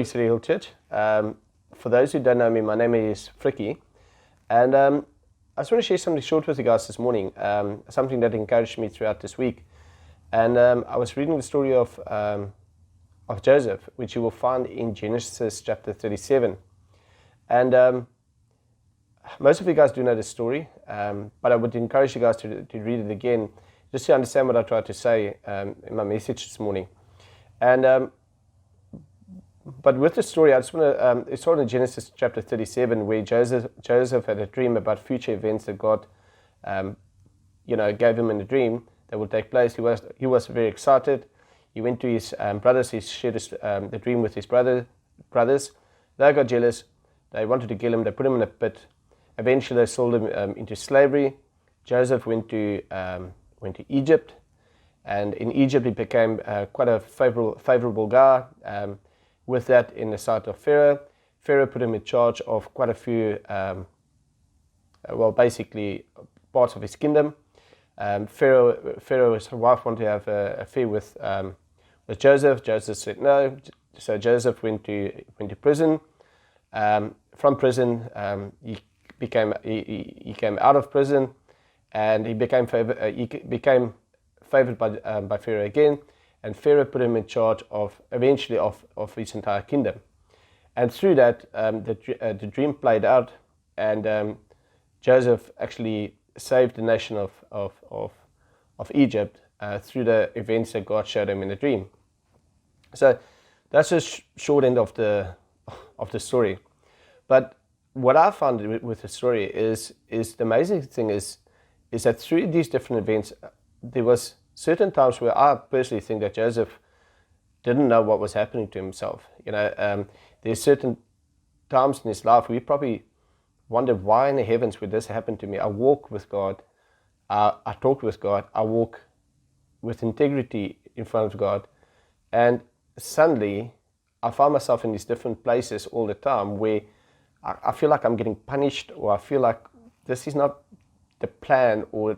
City Hill Church. For those who don't know me, my name is Fricky, and I just want to share something short with you guys this morning, something that encouraged me throughout this week. And I was reading the story of Joseph, which you will find in Genesis chapter 37. And most of you guys do know the story, but I would encourage you guys to read it again, just to understand what I tried to say in my message this morning. And but with the story, I just want to, it's all in Genesis chapter 37, where Joseph had a dream about future events that God, gave him in a dream that would take place. He was very excited. He went to his brothers. He shared the dream with his brothers. They got jealous. They wanted to kill him. They put him in a pit. Eventually, they sold him into slavery. Joseph went to Egypt, and in Egypt he became quite a favorable guy. With that, in the sight of Pharaoh, Pharaoh put him in charge of quite a few, basically parts of his kingdom. Pharaoh's wife wanted to have an affair with Joseph. Joseph said no, so Joseph went to prison. From prison, he came out of prison, and he became favored by Pharaoh again. And Pharaoh put him in charge of his entire kingdom. And through that, the dream played out, and Joseph actually saved the nation of Egypt through the events that God showed him in the dream. So that's a short end of the story. But what I found with the story is the amazing thing is that through these different events, there was certain times where I personally think that Joseph didn't know what was happening to himself. There's certain times in his life where he probably wondered, why in the heavens would this happen to me? I walk with God, I talk with God, I walk with integrity in front of God, and suddenly I find myself in these different places all the time where I feel like I'm getting punished, or I feel like this is not the plan or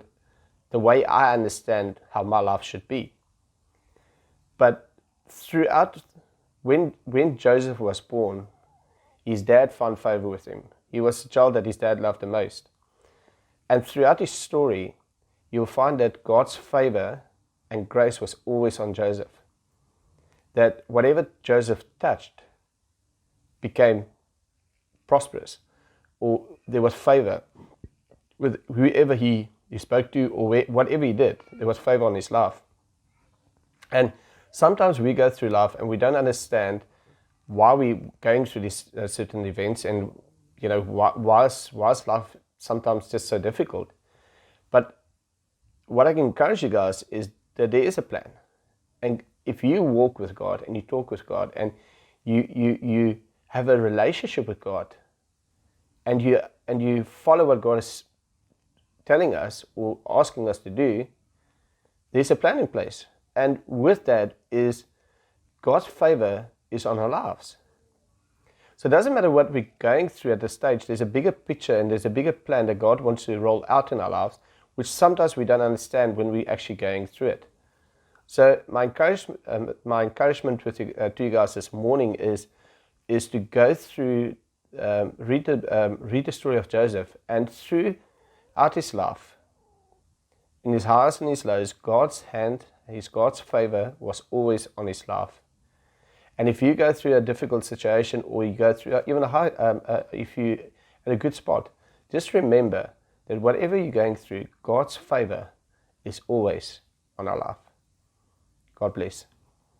the way I understand how my life should be. But throughout, when Joseph was born, his dad found favor with him. He was the child that his dad loved the most. And throughout his story, you'll find that God's favor and grace was always on Joseph. That whatever Joseph touched became prosperous, or there was favor with whoever he spoke to, or whatever he did, there was favor on his life. And sometimes we go through life and we don't understand why we're going through these certain events, and why is life sometimes just so difficult. But what I can encourage you guys is that there is a plan. And if you walk with God and you talk with God and you have a relationship with God, and you follow what God is telling us or asking us to do, there's a plan in place. And with that is God's favor is on our lives. So it doesn't matter what we're going through at this stage, there's a bigger picture and there's a bigger plan that God wants to roll out in our lives, which sometimes we don't understand when we're actually going through it. So my encouragement to you guys this morning is to go through, read the story of Joseph, and throughout his life, in his highs and his lows, God's hand, God's favor was always on his life. And if you go through a difficult situation, or you go through even if you're at a good spot, just remember that whatever you're going through, God's favor is always on our life. God bless.